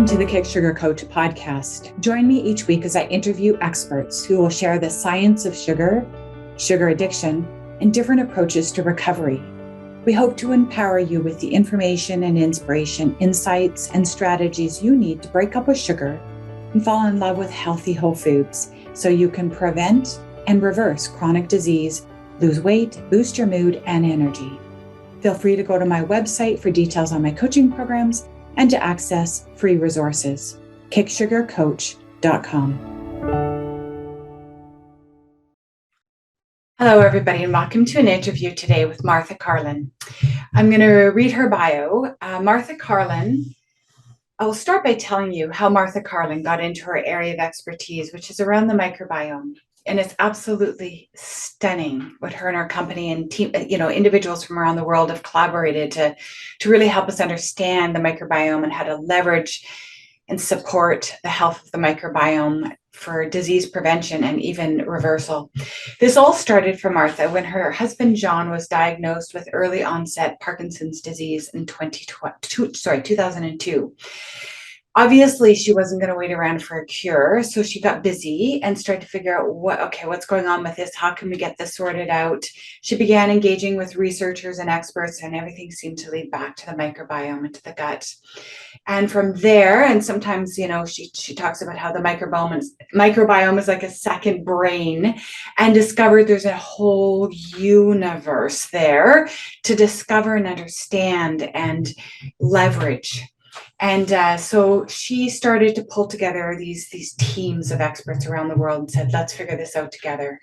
Welcome to the Kick Sugar Coach podcast. Join me each week as I interview experts who will share the science of sugar, sugar addiction, and different approaches to recovery. We hope to empower you with the information and inspiration, insights, and strategies you need to break up with sugar and fall in love with healthy whole foods so you can prevent and reverse chronic disease, lose weight, boost your mood and energy. Feel free to go to my website for details on my coaching programs and to access free resources, kicksugarcoach.com. Hello, everybody, and welcome to an interview today with Martha Carlin. I'm going to read her bio. Martha Carlin, I will start by telling you how Martha Carlin got into her area of expertise, which is around the microbiome. And it's absolutely stunning what her and her company and team, individuals from around the world have collaborated to really help us understand the microbiome and how to leverage and support the health of the microbiome for disease prevention and even reversal. This all started for Martha when her husband John was diagnosed with early onset Parkinson's disease in 2002. Obviously, she wasn't going to wait around for a cure, so she got busy and started to figure out what's going on with this? How can we get this sorted out? She began engaging with researchers and experts, and everything seemed to lead back to the microbiome and to the gut. And from there, and sometimes, she talks about how the microbiome is like a second brain, and discovered there's a whole universe there to discover and understand and leverage. And so she started to pull together these teams of experts around the world and said, let's figure this out together.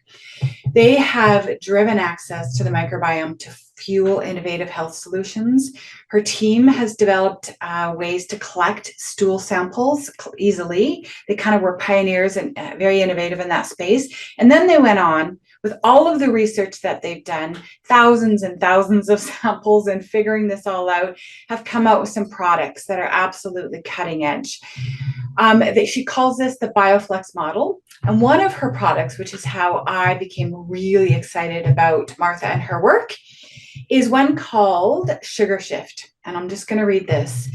They have driven access to the microbiome to fuel innovative health solutions. Her team has developed ways to collect stool samples easily. They kind of were pioneers and very innovative in that space. And then they went on with all of the research that they've done, thousands and thousands of samples, and figuring this all out, have come out with some products that are absolutely cutting edge. She calls this the BioFlex model. And one of her products, which is how I became really excited about Martha and her work, is one called SugarShift. And I'm just going to read this.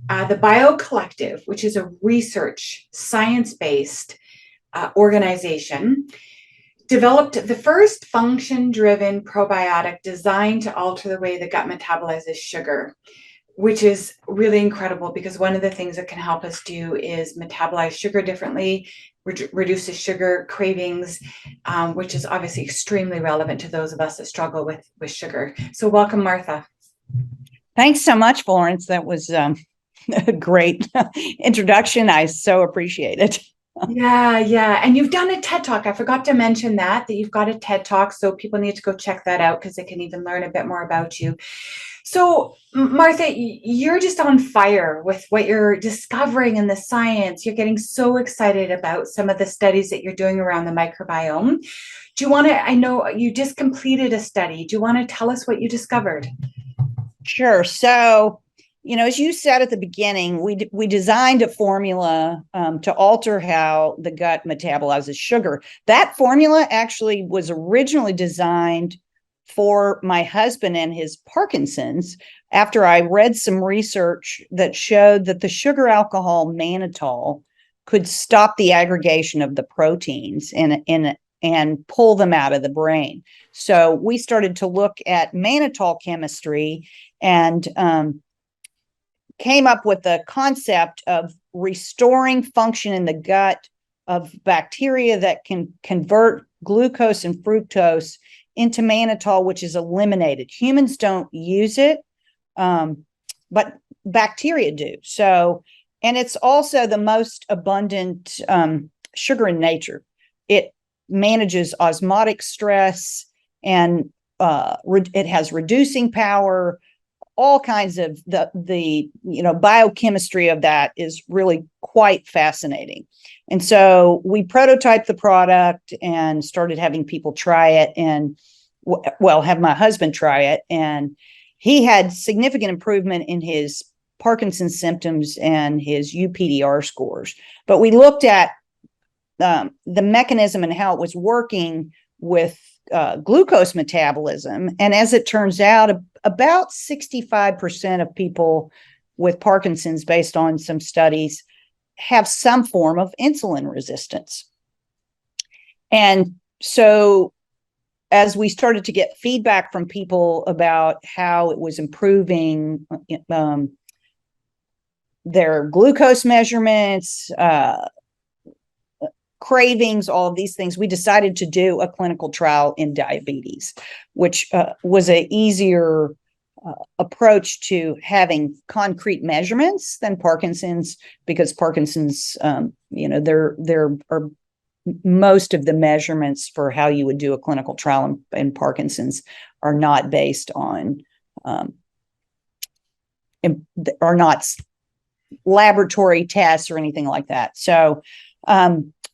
The BioCollective, which is a research, science-based organization, developed the first function-driven probiotic designed to alter the way the gut metabolizes sugar, which is really incredible because one of the things that can help us do is metabolize sugar differently, reduces sugar cravings, which is obviously extremely relevant to those of us that struggle with sugar. So welcome, Martha. Thanks so much, Florence. That was a great introduction. I so appreciate it. Yeah. And you've done a TED Talk. I forgot to mention that you've got a TED Talk. So people need to go check that out because they can even learn a bit more about you. So Martha, you're just on fire with what you're discovering in the science. You're getting so excited about some of the studies that you're doing around the microbiome. Do you want to, I know you just completed a study. Do you want to tell us what you discovered? Sure. So, as you said at the beginning, we designed a formula to alter how the gut metabolizes sugar. That formula actually was originally designed for my husband and his Parkinson's after I read some research that showed that the sugar alcohol mannitol could stop the aggregation of the proteins and pull them out of the brain. So we started to look at mannitol chemistry and came up with the concept of restoring function in the gut of bacteria that can convert glucose and fructose into mannitol, which is eliminated. Humans don't use it, but bacteria do. So, and it's also the most abundant sugar in nature. It manages osmotic stress and it has reducing power. All kinds of the biochemistry of that is really quite fascinating. And so we prototyped the product and started having people try it and have my husband try it. And he had significant improvement in his Parkinson's symptoms and his UPDR scores. But we looked at the mechanism and how it was working with glucose metabolism. And as it turns out, about 65% of people with Parkinson's, based on some studies, have some form of insulin resistance. And so as we started to get feedback from people about how it was improving their glucose measurements, cravings, all of these things, we decided to do a clinical trial in diabetes, which was an easier approach to having concrete measurements than Parkinson's, because Parkinson's, there are most of the measurements for how you would do a clinical trial in Parkinson's are not based on, are not laboratory tests or anything like that. So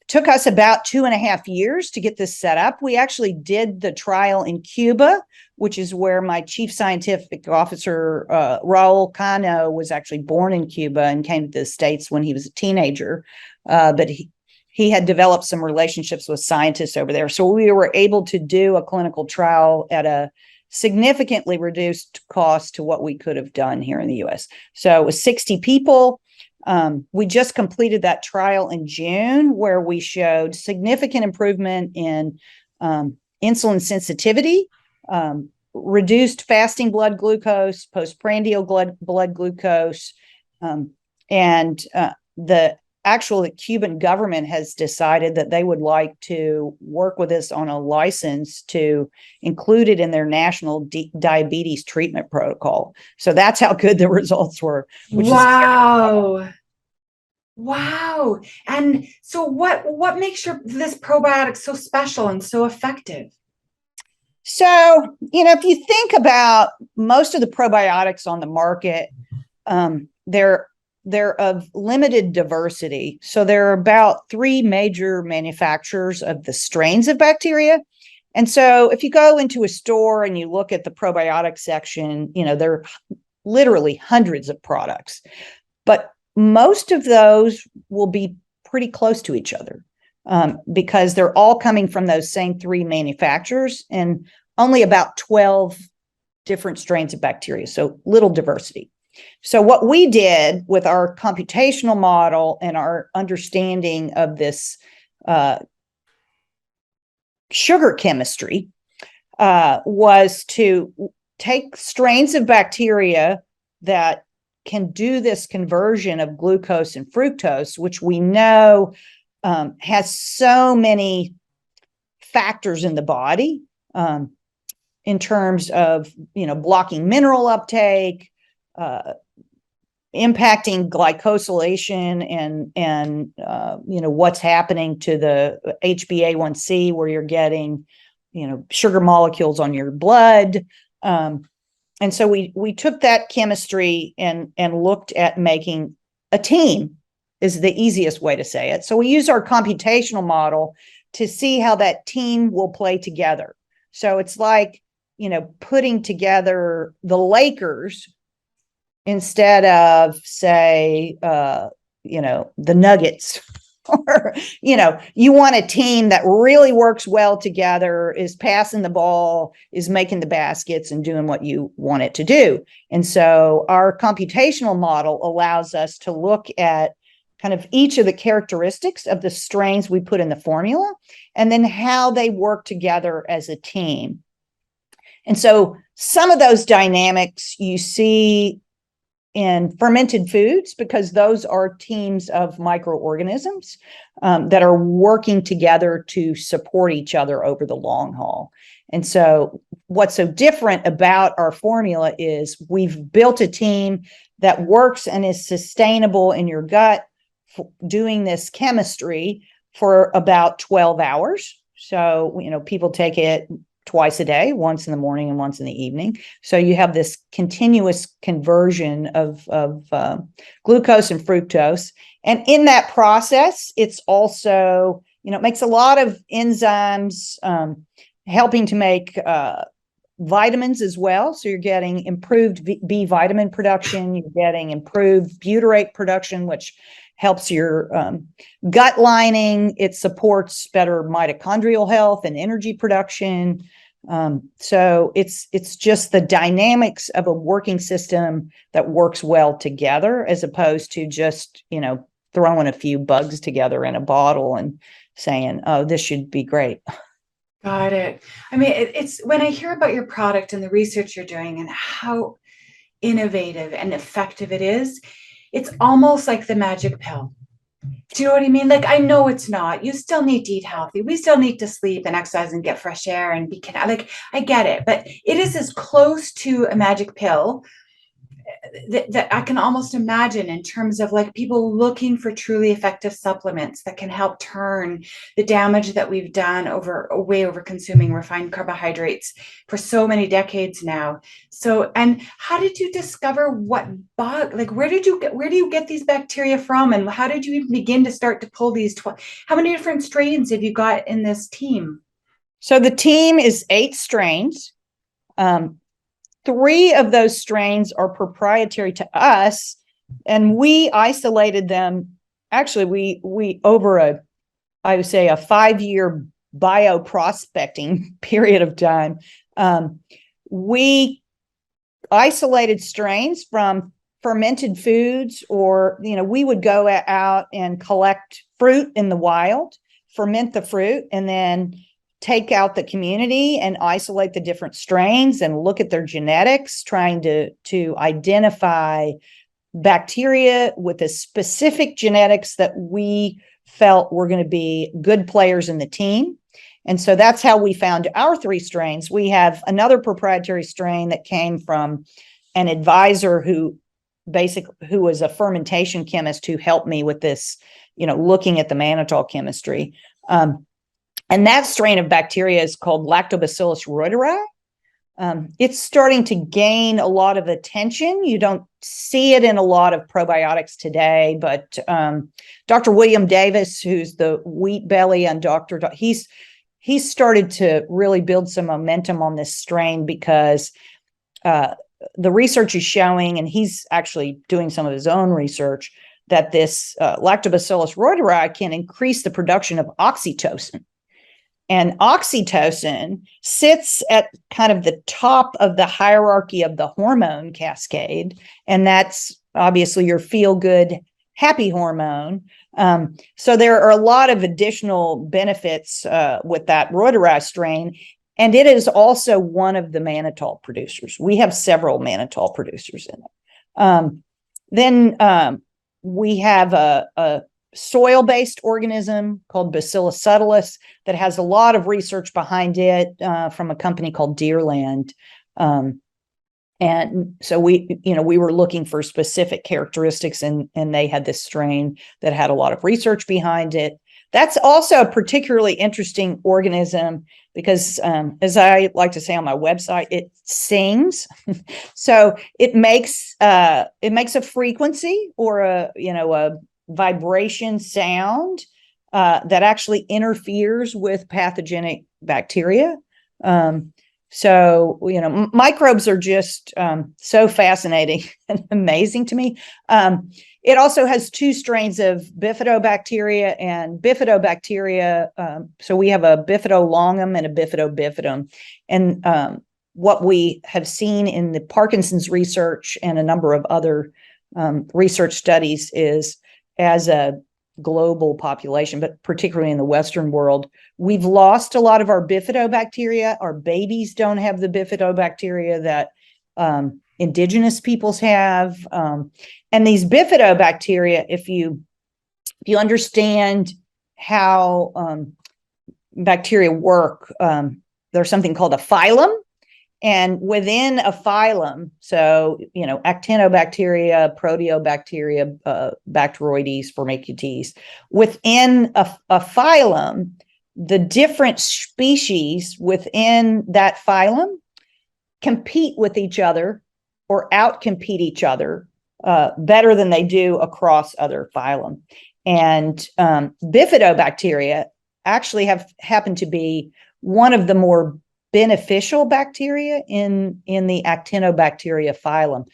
took us about 2.5 years to get this set up. We actually did the trial in Cuba, which is where my chief scientific officer, Raul Cano, was actually born in Cuba and came to the States when he was a teenager. But he had developed some relationships with scientists over there. So we were able to do a clinical trial at a significantly reduced cost to what we could have done here in the US. So it was 60 people. We just completed that trial in June, where we showed significant improvement in insulin sensitivity, reduced fasting blood glucose, postprandial blood glucose, and the Cuban government has decided that they would like to work with us on a license to include it in their national diabetes treatment protocol. So that's how good the results were. Wow. Wow. And so what makes this probiotic so special and so effective? So, if you think about most of the probiotics on the market, they're of limited diversity. So there are about 3 major manufacturers of the strains of bacteria. And so if you go into a store and you look at the probiotic section, there are literally hundreds of products, but most of those will be pretty close to each other because they're all coming from those same 3 manufacturers and only about 12 different strains of bacteria. So little diversity. So what we did with our computational model and our understanding of this sugar chemistry was to take strains of bacteria that can do this conversion of glucose and fructose, which we know has so many factors in the body in terms of, blocking mineral uptake, impacting glycosylation and what's happening to the HbA1c, where you're getting sugar molecules on your blood, and so we took that chemistry and looked at making a team, is the easiest way to say it. So we use our computational model to see how that team will play together. So it's like putting together the Lakers instead of, say, the Nuggets, or, you want a team that really works well together, is passing the ball, is making the baskets, and doing what you want it to do. And so our computational model allows us to look at kind of each of the characteristics of the strains we put in the formula, and then how they work together as a team. And so some of those dynamics you see in fermented foods, because those are teams of microorganisms that are working together to support each other over the long haul. And so what's so different about our formula is we've built a team that works and is sustainable in your gut doing this chemistry for about 12 hours. So, people take it twice a day, once in the morning and once in the evening. So you have this continuous conversion of glucose and fructose. And in that process, it's also, it makes a lot of enzymes, helping to make vitamins as well. So you're getting improved B vitamin production, you're getting improved butyrate production, which helps your gut lining. It supports better mitochondrial health and energy production. So it's just the dynamics of a working system that works well together, as opposed to just, throwing a few bugs together in a bottle and saying, oh, this should be great. Got it. I mean, it's when I hear about your product and the research you're doing and how innovative and effective it is, it's almost like the magic pill. Do you know what I mean? Like, I know it's not. You still need to eat healthy. We still need to sleep and exercise and get fresh air and be like, I get it, but it is as close to a magic pill that I can almost imagine in terms of like people looking for truly effective supplements that can help turn the damage that we've done way over consuming refined carbohydrates for so many decades now. So, and how did you discover what bug, like where do you get these bacteria from? And how did you even begin to start to pull these, how many different strains have you got in this team? So the team is 8 strains. 3 of those strains are proprietary to us, and we isolated them. Actually, we over I would say a 5-year bioprospecting period of time. We isolated strains from fermented foods, or, we would go out and collect fruit in the wild, ferment the fruit, and then take out the community and isolate the different strains and look at their genetics, trying to identify bacteria with a specific genetics that we felt were going to be good players in the team. And so that's how we found our 3 strains. We have another proprietary strain that came from an advisor who was a fermentation chemist who helped me with this, looking at the mannitol chemistry. And that strain of bacteria is called Lactobacillus reuteri. It's starting to gain a lot of attention. You don't see it in a lot of probiotics today, but Dr. William Davis, who's the wheat belly and he's started to really build some momentum on this strain because the research is showing, and he's actually doing some of his own research, that this Lactobacillus reuteri can increase the production of oxytocin. And oxytocin sits at kind of the top of the hierarchy of the hormone cascade. And that's obviously your feel-good, happy hormone. So there are a lot of additional benefits with that reuteri strain. And it is also one of the mannitol producers. We have several mannitol producers in it. Then we have a soil-based organism called Bacillus subtilis that has a lot of research behind it from a company called Deerland. And so we were looking for specific characteristics, and they had this strain that had a lot of research behind it. That's also a particularly interesting organism because, as I like to say on my website, it sings. So it makes a frequency or a vibration sound that actually interferes with pathogenic bacteria. So, microbes are just so fascinating and amazing to me. It also has 2 strains of bifidobacteria and bifidobacteria. So we have a bifidolongum and a bifidobifidum. And what we have seen in the Parkinson's research and a number of other research studies is, as a global population, but particularly in the Western world, we've lost a lot of our bifidobacteria. Our babies don't have the bifidobacteria that indigenous peoples have. And these bifidobacteria, if you understand how bacteria work, there's something called a phylum. And within a phylum, so, actinobacteria, proteobacteria, Bacteroides, Firmicutes, within a phylum, the different species within that phylum compete with each other or outcompete each other better than they do across other phylum. And bifidobacteria actually happen to be one of the more beneficial bacteria in the actinobacteria phylum.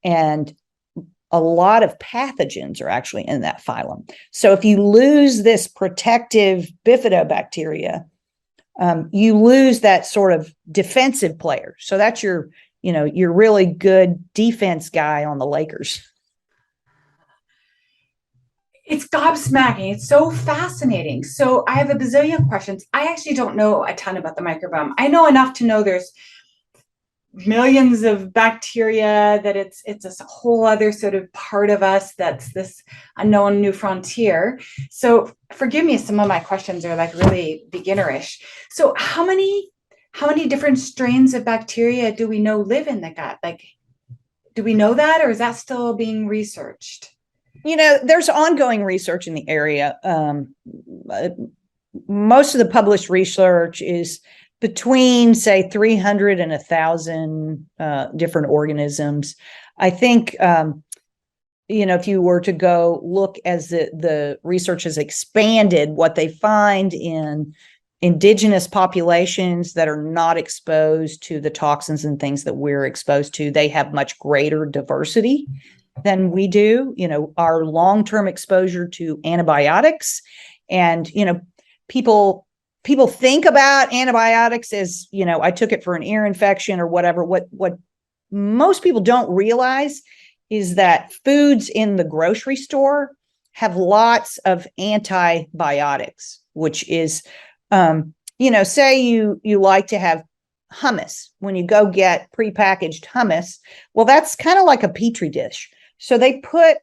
And a lot of pathogens are actually in that phylum. So if you lose this protective bifidobacteria, you lose that sort of defensive player. So that's your really good defense guy on the Lakers. It's gobsmacking. It's so fascinating. So I have a bazillion questions. I actually don't know a ton about the microbiome. I know enough to know there's millions of bacteria, that it's a whole other sort of part of us that's this unknown new frontier. So forgive me, some of my questions are like really beginnerish. So how many different strains of bacteria do we know live in the gut? Like, do we know that, or is that still being researched? There's ongoing research in the area. Most of the published research is between, say, 300 and 1,000 different organisms. I think, if you were to go look as the research has expanded, what they find in indigenous populations that are not exposed to the toxins and things that we're exposed to, they have much greater diversity than we do. Our long-term exposure to antibiotics, and people think about antibiotics as, I took it for an ear infection or whatever. What most people don't realize is that foods in the grocery store have lots of antibiotics, which is, say you like to have hummus. When you go get prepackaged hummus, well, that's kind of like a petri dish. So they put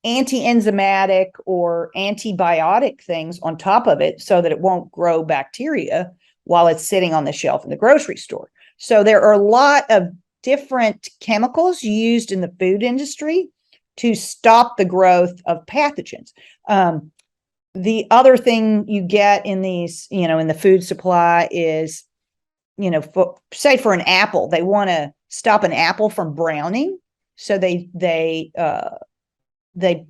anti-enzymatic or antibiotic things on top of it so that it won't grow bacteria while it's sitting on the shelf in the grocery store. So there are a lot of different chemicals used in the food industry to stop the growth of pathogens. The other thing you get in these, in the food supply is, say for an apple, they want to stop an apple from browning. So they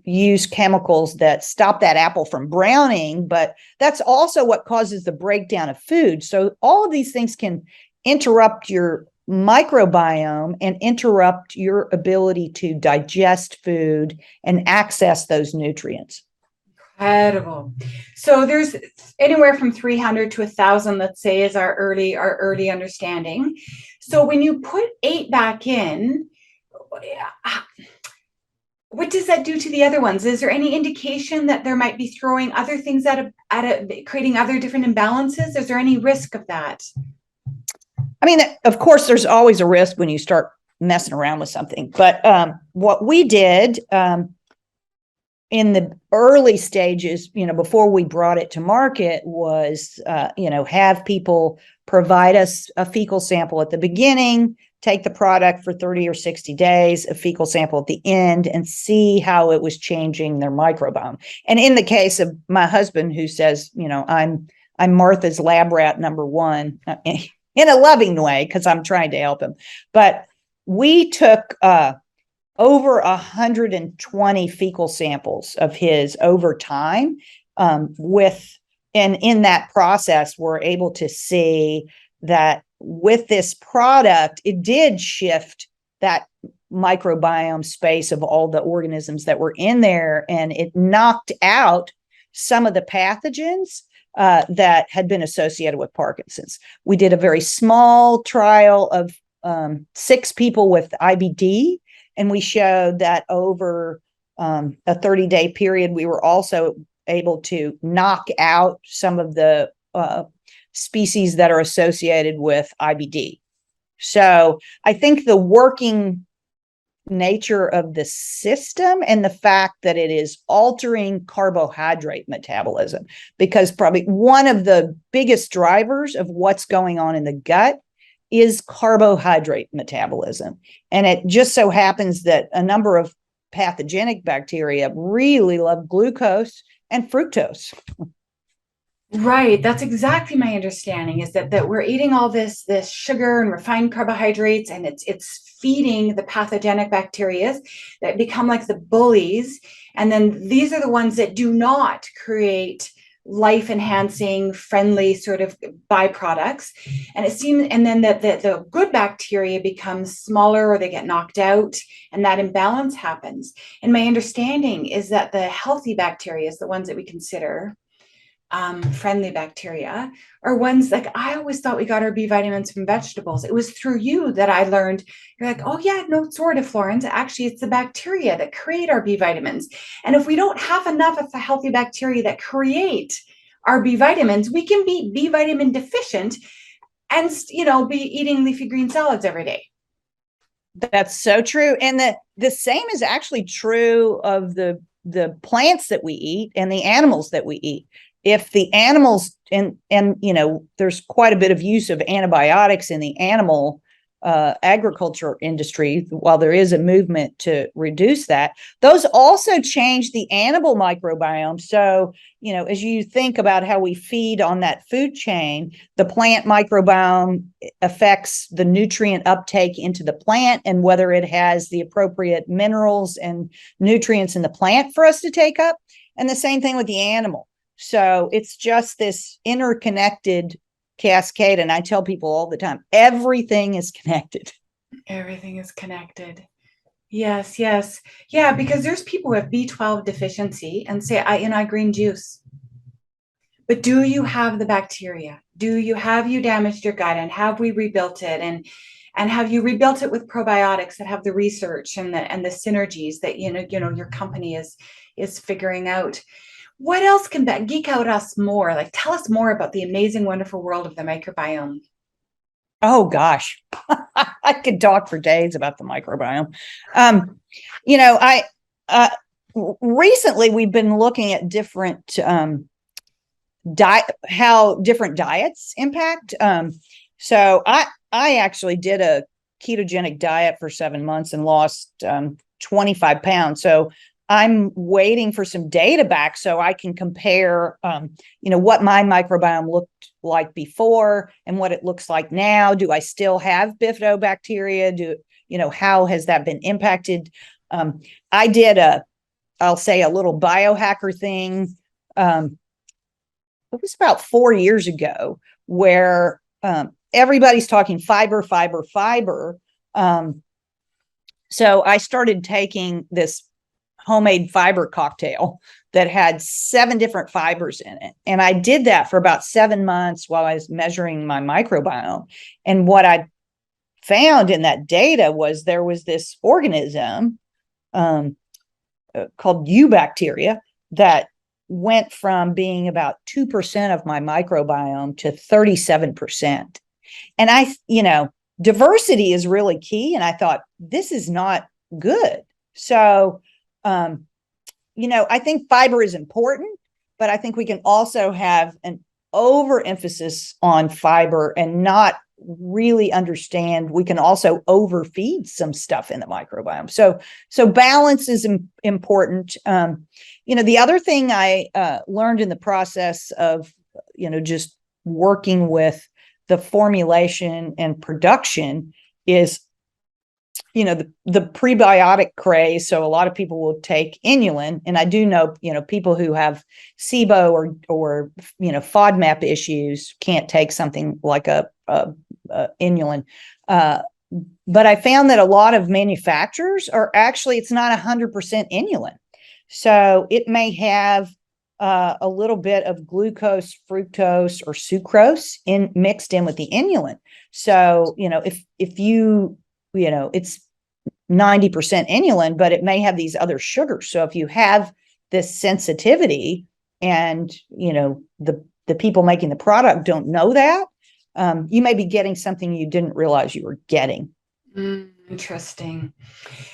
use chemicals that stop that apple from browning, but that's also what causes the breakdown of food. So all of these things can interrupt your microbiome and interrupt your ability to digest food and access those nutrients. Incredible. So there's anywhere from 300 to 1,000, let's say, is our early understanding. So when you put 8 back in, what does that do to the other ones? Is there any indication that there might be throwing other things creating other different imbalances? Is there any risk of that? I mean, of course, there's always a risk when you start messing around with something. But what we did in the early stages, before we brought it to market, was, have people provide us a fecal sample at the beginning, take the product for 30 or 60 days, a fecal sample at the end, and see how it was changing their microbiome. And in the case of my husband, who says, I'm Martha's lab rat number one, in a loving way, because I'm trying to help him. But we took over 120 fecal samples of his over time, and in that process, we're able to see that with this product, it did shift that microbiome space of all the organisms that were in there, and it knocked out some of the pathogens that had been associated with Parkinson's. We did a very small trial of 6 people with IBD, and we showed that over a 30-day period, we were also able to knock out some of the species that are associated with IBD. So I think the working nature of the system and the fact that it is altering carbohydrate metabolism, because probably one of the biggest drivers of what's going on in the gut is carbohydrate metabolism. And it just so happens that a number of pathogenic bacteria really love glucose and fructose. Right. That's exactly my understanding, is that we're eating all this sugar and refined carbohydrates, and it's feeding the pathogenic bacteria that become like the bullies. And then these are the ones that do not create life enhancing, friendly sort of byproducts. And it seems, and then that the good bacteria becomes smaller, or they get knocked out, and that imbalance happens. And my understanding is that the healthy bacteria, the ones that we consider, friendly bacteria are ones like I always thought we got our B vitamins from vegetables. It was through you that I learned. You're like, oh yeah, no, sort of, Florence. Actually, it's the bacteria that create our B vitamins. And if we don't have enough of the healthy bacteria that create our B vitamins, we can be B vitamin deficient and be eating leafy green salads every day. That's so true. And the same is actually true of the plants that we eat and the animals that we eat. If the animals and there's quite a bit of use of antibiotics in the animal agriculture industry, while there is a movement to reduce that, those also change the animal microbiome. So, as you think about how we feed on that food chain, the plant microbiome affects the nutrient uptake into the plant and whether it has the appropriate minerals and nutrients in the plant for us to take up. And the same thing with the animal. So it's just this interconnected cascade. And I tell people all the time, everything is connected. Everything is connected. Yes, yes. Yeah, because there's people who have B12 deficiency and say, I green juice. But do you have the bacteria? Have you damaged your gut, and have we rebuilt it? And have you rebuilt it with probiotics that have the research and the synergies that your company is figuring out? What else can that geek out us more? Like, tell us more about the amazing, wonderful world of the microbiome. Oh gosh, I could talk for days about the microbiome. Recently we've been looking at different how different diets impact. So I actually did a ketogenic diet for 7 months and lost 25 pounds. So I'm waiting for some data back so I can compare, what my microbiome looked like before and what it looks like now. Do I still have bifidobacteria? How has that been impacted? I did I'll say a little biohacker thing. It was about 4 years ago where everybody's talking fiber, fiber, fiber. So I started taking this homemade fiber cocktail that had 7 different fibers in it. And I did that for about 7 months while I was measuring my microbiome. And what I found in that data was there was this organism called eubacteria that went from being about 2% of my microbiome to 37%. And diversity is really key. And I thought, this is not good. So, I think fiber is important, but I think we can also have an overemphasis on fiber and not really understand we can also overfeed some stuff in the microbiome. So balance is important. The other thing I learned in the process of, just working with the formulation and production is, the prebiotic craze. So a lot of people will take inulin, and I do know, people who have SIBO or FODMAP issues can't take something like a inulin. But I found that a lot of manufacturers are actually, it's not 100% inulin. So it may have a little bit of glucose, fructose, or sucrose mixed in with the inulin. So, if you it's 90% inulin, but it may have these other sugars. So if you have this sensitivity and, the people making the product don't know that, you may be getting something you didn't realize you were getting. Interesting.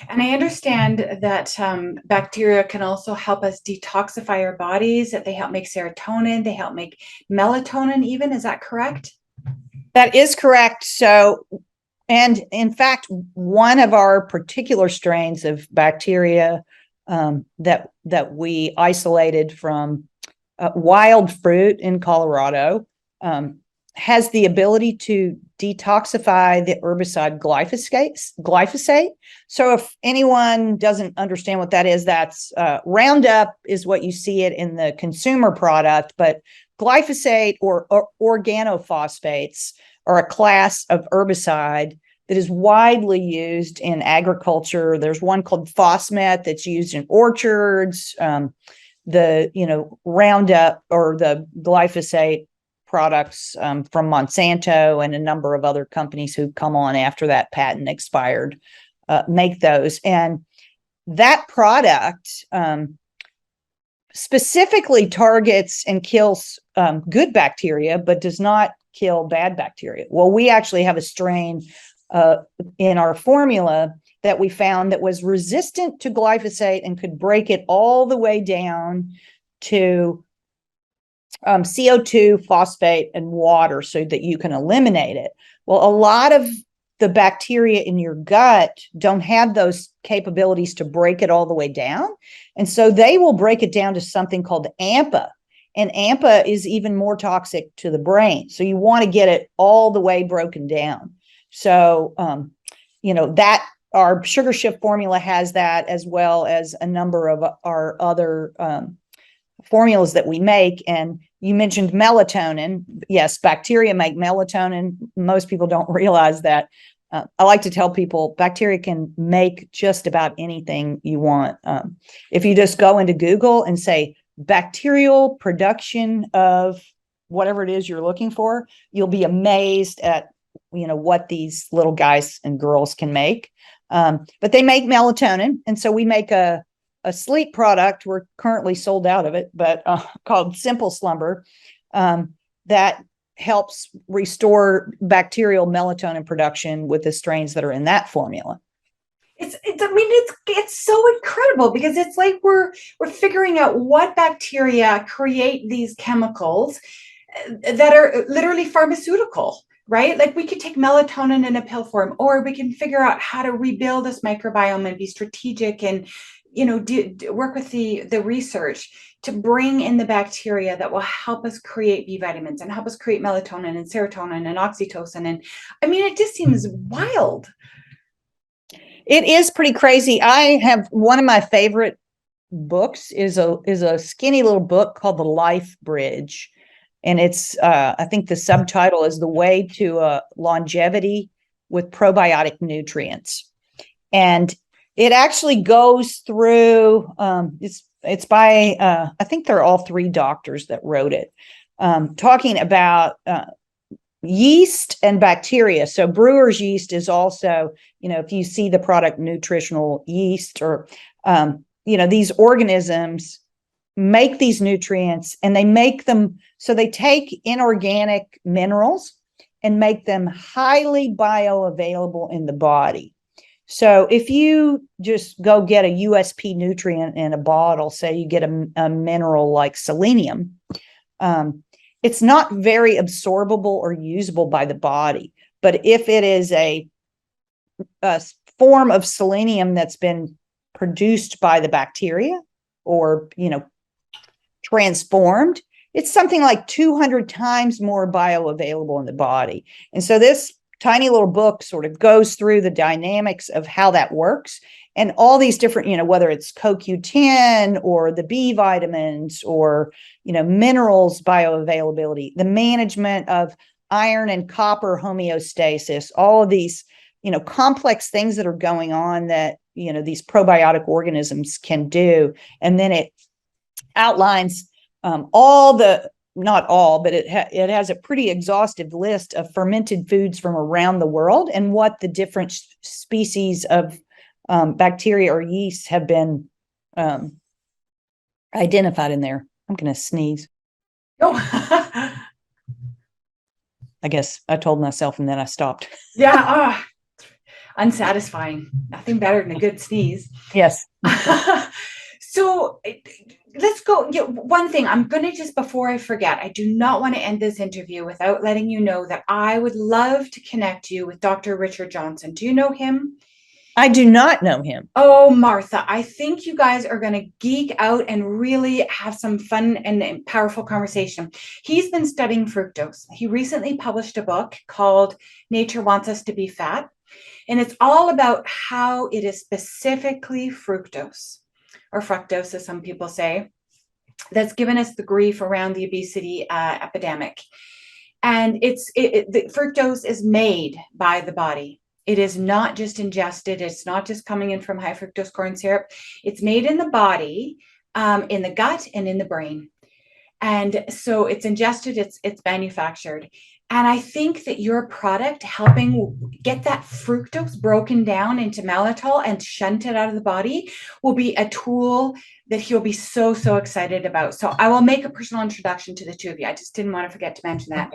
And I understand that bacteria can also help us detoxify our bodies, that they help make serotonin, they help make melatonin even. Is that correct? That is correct. So, and in fact, one of our particular strains of bacteria that we isolated from wild fruit in Colorado has the ability to detoxify the herbicide glyphosate. So if anyone doesn't understand what that is, that's Roundup is what you see it in the consumer product, but glyphosate or organophosphates are a class of herbicide that is widely used in agriculture. There's one called Phosmet that's used in orchards. the, Roundup or the glyphosate products from Monsanto and a number of other companies who come on after that patent expired, make those. And that product specifically targets and kills good bacteria, but does not kill bad bacteria. Well, we actually have a strain in our formula that we found that was resistant to glyphosate and could break it all the way down to CO2, phosphate, and water so that you can eliminate it. Well, a lot of the bacteria in your gut don't have those capabilities to break it all the way down. And so they will break it down to something called AMPA. And AMPA is even more toxic to the brain. So you want to get it all the way broken down. So, that our SugarShift formula has that, as well as a number of our other formulas that we make. And you mentioned melatonin. Yes, bacteria make melatonin. Most people don't realize that. I like to tell people bacteria can make just about anything you want. If you just go into Google and say bacterial production of whatever it is you're looking for, you'll be amazed at what these little guys and girls can make. But they make melatonin, and so we make a sleep product. We're currently sold out of it, but called Simple Slumber, that helps restore bacterial melatonin production with the strains that are in that formula. It's so incredible, because it's like we're figuring out what bacteria create these chemicals that are literally pharmaceutical, right? Like we could take melatonin in a pill form, or we can figure out how to rebuild this microbiome and be strategic and work with the research to bring in the bacteria that will help us create B vitamins and help us create melatonin and serotonin and oxytocin. And it just seems wild. It is pretty crazy. I have one of my favorite books is a skinny little book called The Life Bridge. And it's, I think the subtitle is The Way to Longevity with Probiotic Nutrients. And it actually goes through, it's by, I think they're all three doctors that wrote it, talking about yeast and bacteria. So brewer's yeast is also, if you see the product nutritional yeast, or, these organisms make these nutrients, and they make them, so they take inorganic minerals and make them highly bioavailable in the body. So if you just go get a USP nutrient in a bottle, say you get a mineral like selenium, it's not very absorbable or usable by the body. But if it is a form of selenium that's been produced by the bacteria, or, transformed, it's something like 200 times more bioavailable in the body. And so this tiny little book sort of goes through the dynamics of how that works, and all these different, whether it's CoQ10 or the B vitamins, or, minerals bioavailability, the management of iron and copper homeostasis, all of these, complex things that are going on that, these probiotic organisms can do. And then it outlines all the, not all, but it has a pretty exhaustive list of fermented foods from around the world, and what the different species of bacteria or yeast have been identified in there. I'm going to sneeze. Oh. I guess I told myself and then I stopped. Yeah. Unsatisfying. Nothing better than a good sneeze. Yes. So let's go. One thing I'm going to, just before I forget, I do not want to end this interview without letting you know that I would love to connect you with Dr. Richard Johnson. Do you know him? I do not know him. Oh, Martha, I think you guys are going to geek out and really have some fun and powerful conversation. He's been studying fructose. He recently published a book called Nature Wants Us to Be Fat. And it's all about how it is specifically fructose, or fructose, as some people say, that's given us the grief around the obesity epidemic. And the fructose is made by the body. It is not just ingested. It's not just coming in from high fructose corn syrup. It's made in the body in the gut and in the brain. And so it's ingested, it's manufactured. And I think that your product helping get that fructose broken down into maltitol and shunted out of the body will be a tool that he'll be so, so excited about. So I will make a personal introduction to the two of you. I just didn't want to forget to mention that.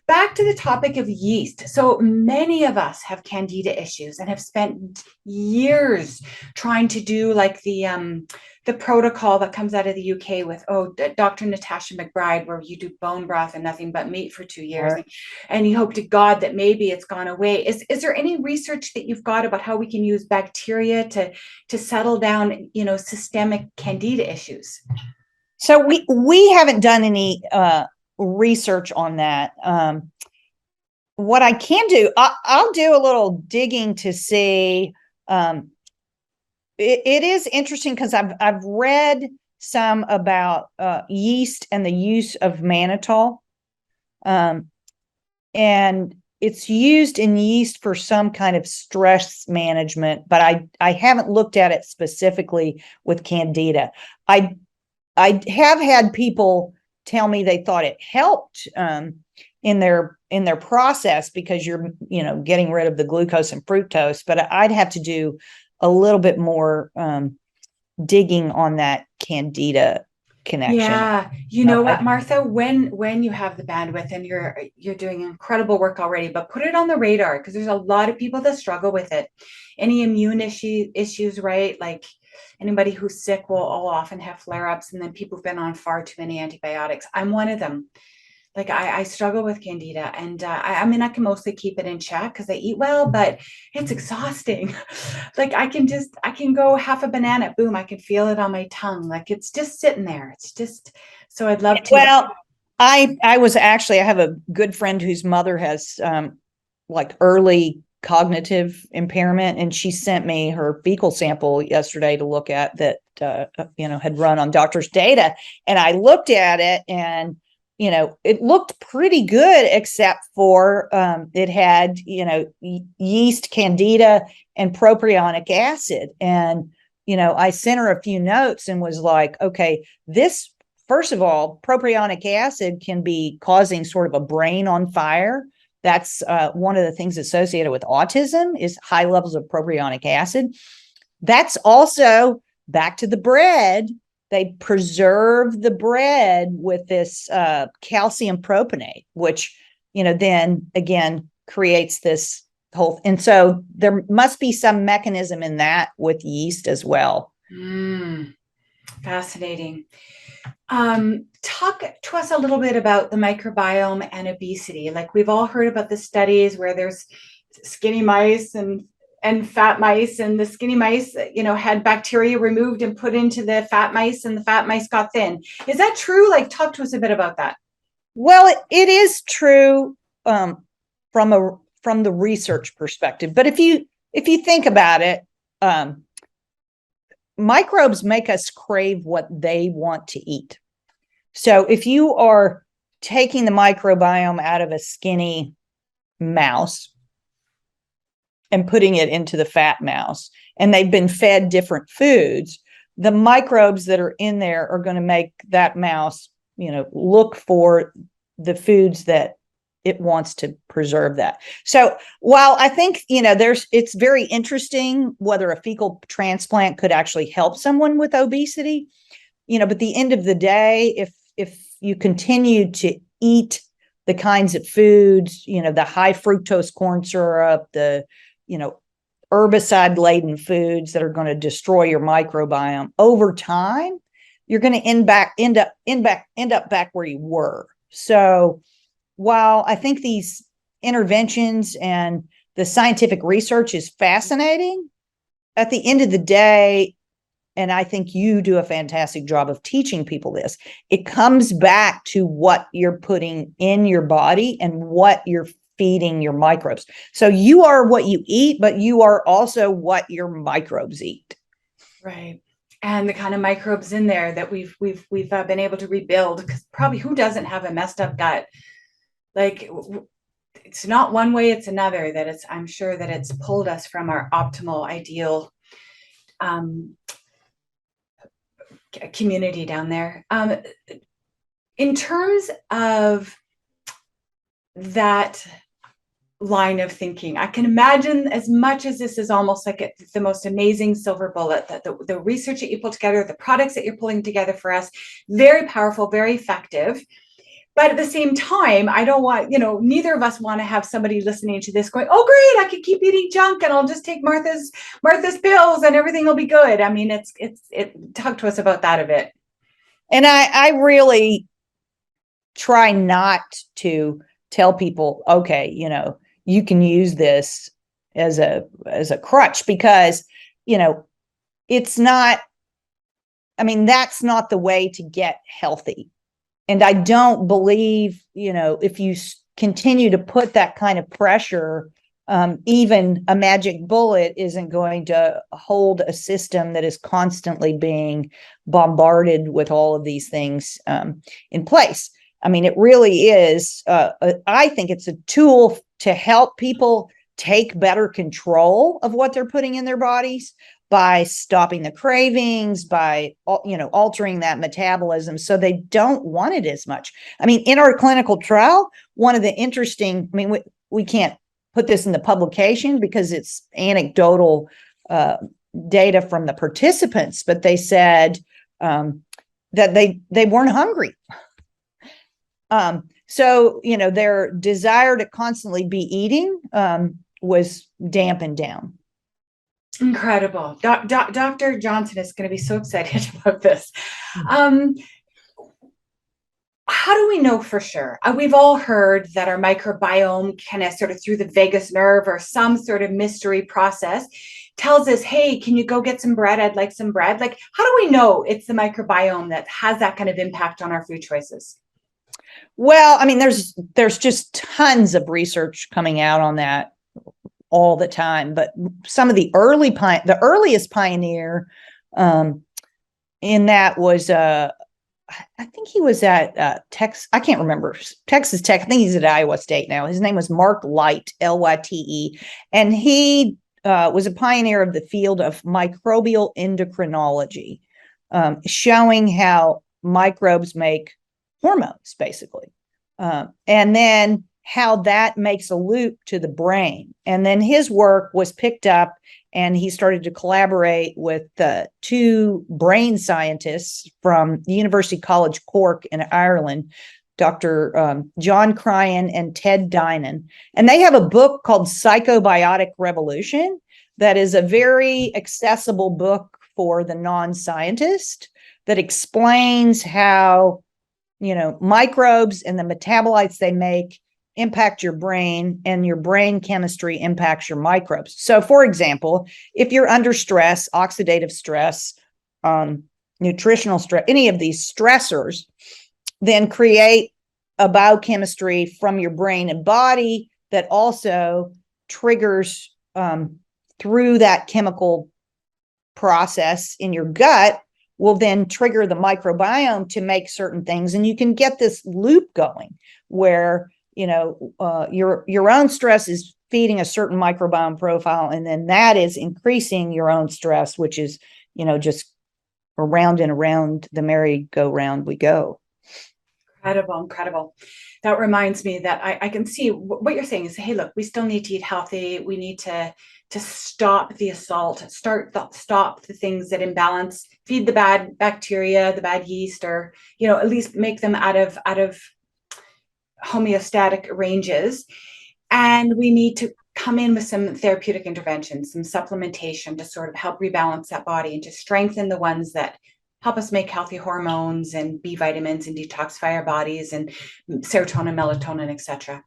Back to the topic of yeast. So many of us have candida issues and have spent years trying to do like the protocol that comes out of the UK with Dr. Natasha McBride, where you do bone broth and nothing but meat for 2 years, and you hope to God that maybe it's gone away. Is there any research that you've got about how we can use bacteria to settle down, systemic candida issues? So we haven't done any research on that. What I can do, I'll do a little digging to see. It is interesting because I've read some about yeast and the use of mannitol, and it's used in yeast for some kind of stress management, but I haven't looked at it specifically with candida. I have had people tell me they thought it helped in their process because you're getting rid of the glucose and fructose, but I'd have to do a little bit more digging on that candida connection. Yeah, you know what, Martha, when you have the bandwidth and you're doing incredible work already, but put it on the radar because there's a lot of people that struggle with it. Any immune issues, right? Like anybody who's sick will often have flare-ups, and then people who've been on far too many antibiotics. I'm one of them. Like I struggle with candida, and I mean I can mostly keep it in check because I eat well, but it's exhausting. Like I can go half a banana, boom, I can feel it on my tongue. Like it's just sitting there. It's just so I'd love to. Well, I was actually, I have a good friend whose mother has like early cognitive impairment, and she sent me her fecal sample yesterday to look at that had run on doctor's data, and I looked at it, and it looked pretty good, except for it had yeast, candida, and propionic acid. And I sent her a few notes and was like, okay, this, first of all, propionic acid can be causing sort of a brain on fire. That's one of the things associated with autism is high levels of propionic acid. That's also back to the bread. They preserve the bread with this calcium propionate, which, then again creates this whole. And so there must be some mechanism in that with yeast as well. Fascinating. Talk to us a little bit about the microbiome and obesity. Like we've all heard about the studies where there's skinny mice and fat mice, and the skinny mice, had bacteria removed and put into the fat mice, and the fat mice got thin. Is that true? Like, talk to us a bit about that. Well, it is true from the research perspective, but if you think about it, microbes make us crave what they want to eat. So if you are taking the microbiome out of a skinny mouse and putting it into the fat mouse, and they've been fed different foods, the microbes that are in there are going to make that mouse, look for the foods that it wants to preserve that. So while I think, it's very interesting whether a fecal transplant could actually help someone with obesity, but at the end of the day, if you continue to eat the kinds of foods, the high fructose corn syrup, the herbicide laden foods that are going to destroy your microbiome over time, you're going to end up back where you were. So while I think these interventions and the scientific research is fascinating, at the end of the day, and I think you do a fantastic job of teaching people this, it comes back to what you're putting in your body and what you're feeding your microbes. So you are what you eat, but you are also what your microbes eat. Right. And the kind of microbes in there that we've been able to rebuild, because probably who doesn't have a messed up gut? Like it's not one way, it's another, that I'm sure that it's pulled us from our optimal ideal community down there. In terms of that line of thinking, I can imagine, as much as this is almost like the most amazing silver bullet, that the research that you pull together, the products that you're pulling together for us, very powerful, very effective. But at the same time, I don't want, neither of us want to have somebody listening to this going, oh, great, I can keep eating junk and I'll just take Martha's pills and everything will be good. I mean, talk to us about that a bit. And I really try not to tell people, okay, you can use this as a crutch, because, it's not, that's not the way to get healthy. And I don't believe, if you continue to put that kind of pressure, even a magic bullet isn't going to hold a system that is constantly being bombarded with all of these things in place. It really is. I think it's a tool to help people take better control of what they're putting in their bodies by stopping the cravings, by, altering that metabolism so they don't want it as much. In our clinical trial, one of the interesting, we can't put this in the publication because it's anecdotal data from the participants, but they said that they weren't hungry. So, their desire to constantly be eating was dampened down. Incredible. Dr. Johnson is going to be so excited about this. How do we know for sure? We've all heard that our microbiome kind of sort of through the vagus nerve or some sort of mystery process tells us, hey, can you go get some bread? I'd like some bread. Like, how do we know it's the microbiome that has that kind of impact on our food choices? Well, there's just tons of research coming out on that all the time, but some of the earliest pioneer in that was I think he was at Texas. I can't remember, Texas Tech. I think he's at Iowa State now. His name was Mark Lyte, Lyte, and he was a pioneer of the field of microbial endocrinology, showing how microbes make hormones, basically, and then how that makes a loop to the brain. And then his work was picked up and he started to collaborate with two brain scientists from the University College Cork in Ireland, Dr. John Cryan and Ted Dinan. And they have a book called Psychobiotic Revolution that is a very accessible book for the non-scientist that explains how, microbes and the metabolites they make impact your brain, and your brain chemistry impacts your microbes. So, for example, if you're under stress, oxidative stress, nutritional stress, any of these stressors, then create a biochemistry from your brain and body that also triggers through that chemical process in your gut, will then trigger the microbiome to make certain things. And you can get this loop going where your own stress is feeding a certain microbiome profile, and then that is increasing your own stress, which is, just around and around the merry-go-round we go. Incredible. That reminds me that I can see what you're saying is, hey, look, we still need to eat healthy. We need to stop the assault, stop the things that imbalance, feed the bad bacteria, the bad yeast, or, at least make them out of homeostatic ranges. And we need to come in with some therapeutic interventions, some supplementation to sort of help rebalance that body and to strengthen the ones that help us make healthy hormones and B vitamins and detoxify our bodies and serotonin, melatonin, etc.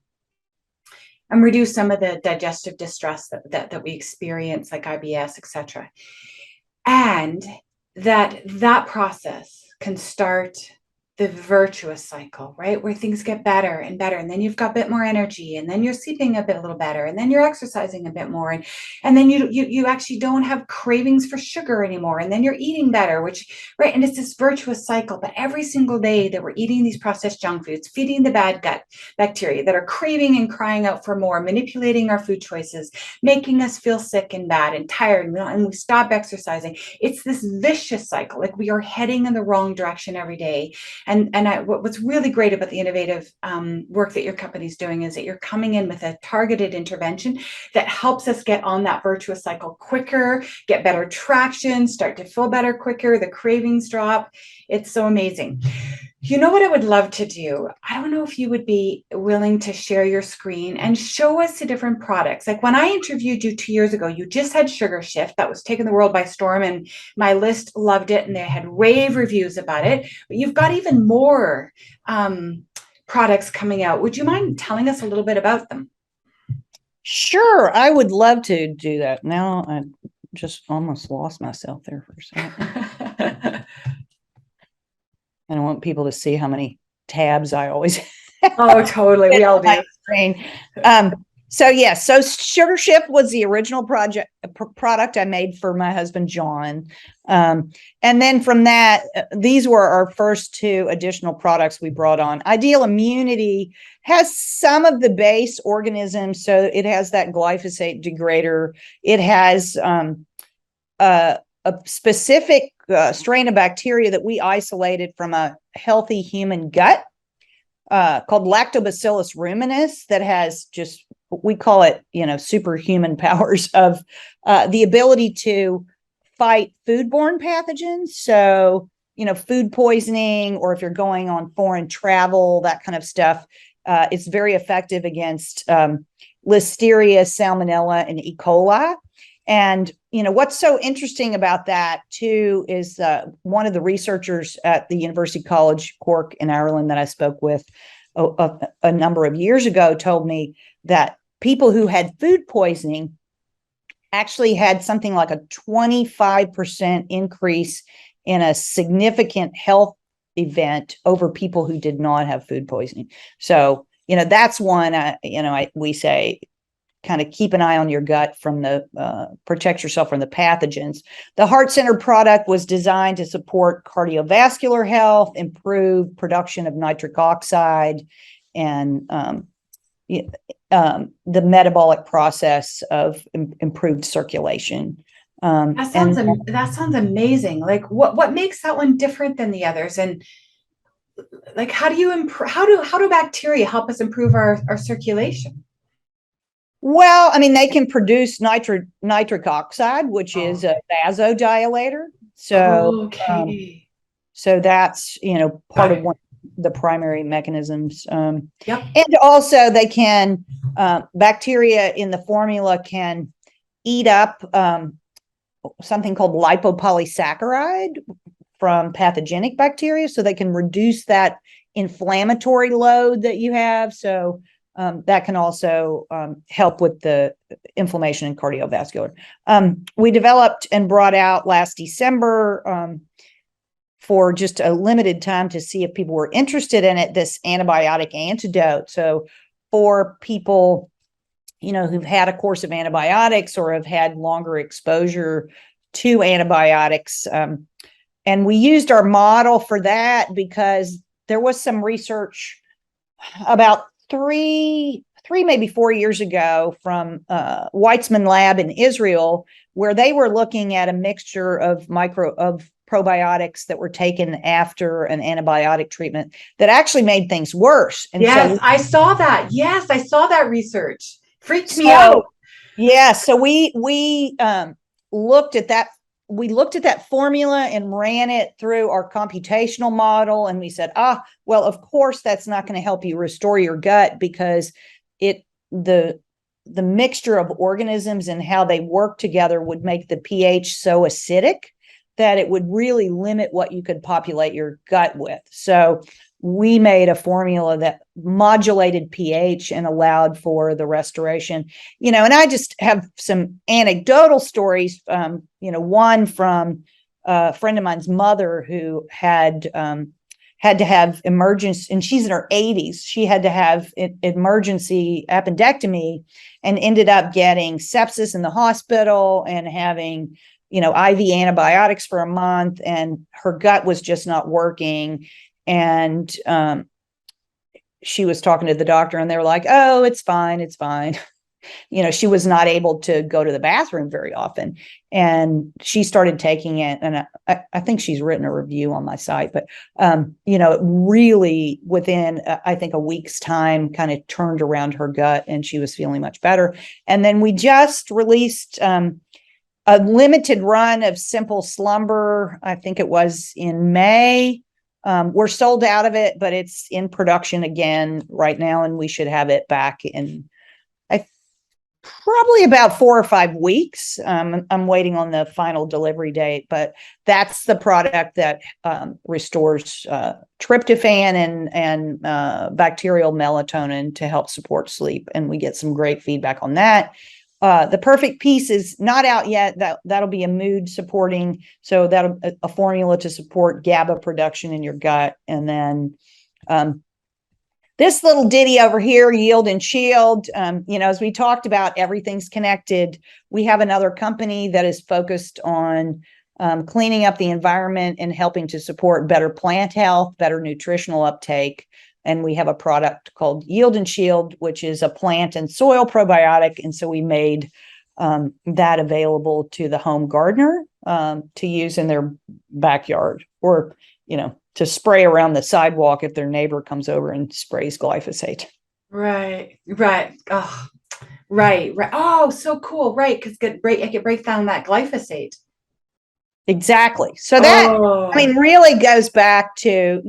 And reduce some of the digestive distress that we experience, like IBS, etc. And that process can start the virtuous cycle, right? Where things get better and better. And then you've got a bit more energy, and then you're sleeping a little better, and then you're exercising a bit more. And then you actually don't have cravings for sugar anymore. And then you're eating better, which, right. And it's this virtuous cycle. But every single day that we're eating these processed junk foods, feeding the bad gut bacteria that are craving and crying out for more, manipulating our food choices, making us feel sick and bad and tired, and we stop exercising. It's this vicious cycle. Like, we are heading in the wrong direction every day. What's really great about the innovative work that your company's doing is that you're coming in with a targeted intervention that helps us get on that virtuous cycle quicker, get better traction, start to feel better quicker, the cravings drop. It's so amazing. You know what I would love to do? I don't know if you would be willing to share your screen and show us the different products. Like, when I interviewed you 2 years ago, you just had SugarShift that was taking the world by storm, and my list loved it, and they had rave reviews about it. But you've got even more products coming out. Would you mind telling us a little bit about them? Sure, I would love to do that. Now I just almost lost myself there for a second. And I want people to see how many tabs I always have. Oh, totally. We all do. Screen. So SugarShift was the original product I made for my husband, John. And then from that, these were our first two additional products we brought on. Ideal Immunity has some of the base organisms. So it has that glyphosate degrader. It has a specific strain of bacteria that we isolated from a healthy human gut called Lactobacillus ruminus that has just, we call it, superhuman powers of the ability to fight foodborne pathogens. So, food poisoning, or if you're going on foreign travel, that kind of stuff, it's very effective against Listeria, Salmonella, and E. coli. And, what's so interesting about that, too, is one of the researchers at the University College Cork in Ireland that I spoke with a number of years ago told me that people who had food poisoning actually had something like a 25% increase in a significant health event over people who did not have food poisoning. So, that's one, we say, kind of keep an eye on your gut from protect yourself from the pathogens. The Heart Center product was designed to support cardiovascular health, improve production of nitric oxide, and the metabolic process of improved circulation. That sounds amazing. Like, what makes that one different than the others? And like, how do bacteria help us improve our circulation? Well, they can produce nitric oxide, which is a vasodilator. So, okay. So that's, part of one of the primary mechanisms. Yep. And also they can, bacteria in the formula can eat up something called lipopolysaccharide from pathogenic bacteria. So they can reduce that inflammatory load that you have. So that can also help with the inflammation and cardiovascular. We developed and brought out last December for just a limited time to see if people were interested in it, this antibiotic antidote. So for people, who've had a course of antibiotics or have had longer exposure to antibiotics. And we used our model for that because there was some research about three, maybe 4 years ago from Weizmann Lab in Israel, where they were looking at a mixture of probiotics that were taken after an antibiotic treatment that actually made things worse. And yes, I saw that. Yes, I saw that research. Freaked me out. Yeah, so we looked at that. We looked at that formula and ran it through our computational model, and we said, well, of course, that's not going to help you restore your gut because the mixture of organisms and how they work together would make the pH so acidic that it would really limit what you could populate your gut with. So we made a formula that modulated pH and allowed for the restoration. And I just have some anecdotal stories, one from a friend of mine's mother who had had to have emergency, and she's in her 80s. She had to have emergency appendectomy and ended up getting sepsis in the hospital and having, IV antibiotics for a month, and her gut was just not working. And she was talking to the doctor, and they were like, "Oh, it's fine. It's fine." She was not able to go to the bathroom very often. And she started taking it. And I think she's written a review on my site, but, it really within, I think, a week's time kind of turned around her gut, and she was feeling much better. And then we just released a limited run of Simple Slumber. I think it was in May. We're sold out of it, but it's in production again right now, and we should have it back in probably about 4 or 5 weeks. I'm waiting on the final delivery date, but that's the product that restores tryptophan and bacterial melatonin to help support sleep. And we get some great feedback on that. The Perfect Peace is not out yet. That'll be a mood supporting. So that'll a formula to support GABA production in your gut. And then this little ditty over here, Yield and Shield, as we talked about, everything's connected. We have another company that is focused on cleaning up the environment and helping to support better plant health, better nutritional uptake. And we have a product called Yield and Shield, which is a plant and soil probiotic. And so we made that available to the home gardener to use in their backyard, or, to spray around the sidewalk if their neighbor comes over and sprays glyphosate. Right. Oh, right. Oh, so cool. Right. Because it could break down that glyphosate. Exactly. So that, really goes back to,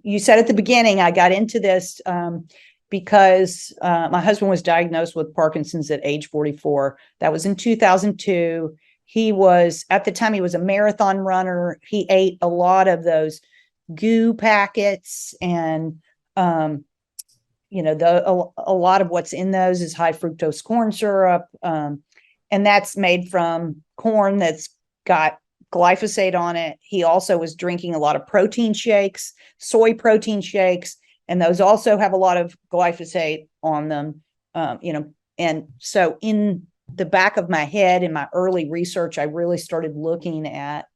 you said at the beginning, I got into this because my husband was diagnosed with Parkinson's at age 44. That was in 2002. At the time, he was a marathon runner. He ate a lot of those goo packets, and a lot of what's in those is high fructose corn syrup, and that's made from corn that's got glyphosate on it. He also was drinking a lot of protein shakes, soy protein shakes, and those also have a lot of glyphosate on them. And so in the back of my head, in my early research, I really started looking at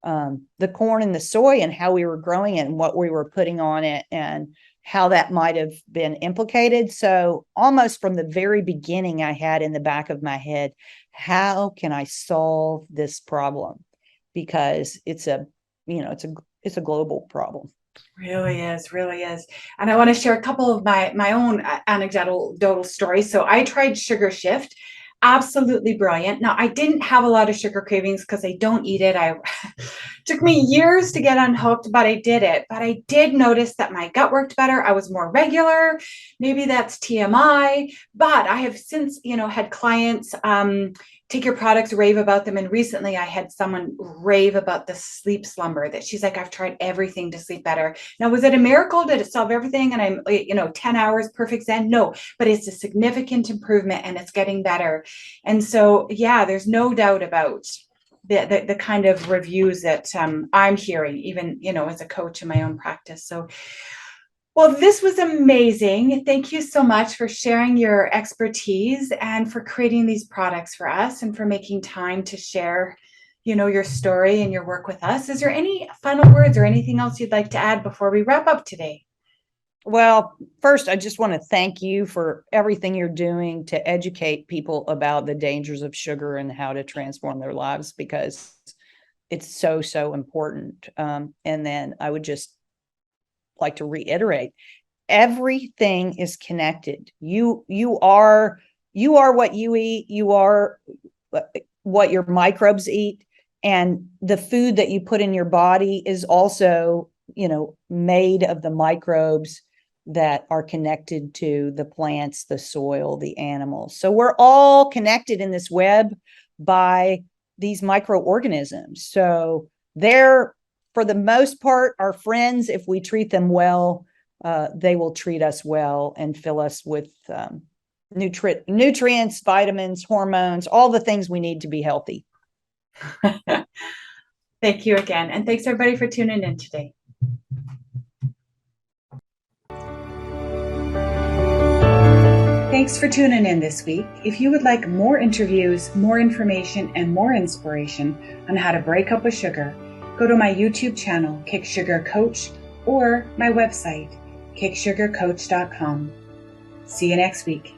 the corn and the soy and how we were growing it and what we were putting on it and how that might have been implicated. So almost from the very beginning, I had in the back of my head, how can I solve this problem? Because it's a global problem. Really is. And I want to share a couple of my own anecdotal stories. So I tried SugarShift. Absolutely brilliant. Now, I didn't have a lot of sugar cravings because I don't eat it. Took me years to get unhooked, but I did it. But I did notice that my gut worked better. I was more regular. Maybe that's TMI. But I have since, had clients take your products, rave about them. And recently I had someone rave about the sleep slumber, that she's like, I've tried everything to sleep better. Now, was it a miracle? Did it solve everything? And I'm, 10 hours, perfect zen? No, but it's a significant improvement and it's getting better. And so, yeah, there's no doubt about the kind of reviews that I'm hearing, even, as a coach in my own practice. So, well, this was amazing. Thank you so much for sharing your expertise and for creating these products for us and for making time to share, your story and your work with us. Is there any final words or anything else you'd like to add before we wrap up today? Well, first, I just want to thank you for everything you're doing to educate people about the dangers of sugar and how to transform their lives, because it's so, so important. And then I would just like to reiterate, everything is connected. You are what you eat. You are what your microbes eat, and the food that you put in your body is also, made of the microbes that are connected to the plants, the soil, the animals. So we're all connected in this web by these microorganisms. So they're, for the most part, our friends. If we treat them well, they will treat us well and fill us with nutrients, vitamins, hormones, all the things we need to be healthy. Thank you again. And thanks everybody for tuning in today. Thanks for tuning in this week. If you would like more interviews, more information, and more inspiration on how to break up with sugar, go to my YouTube channel, Kick Sugar Coach, or my website, kicksugarcoach.com. See you next week.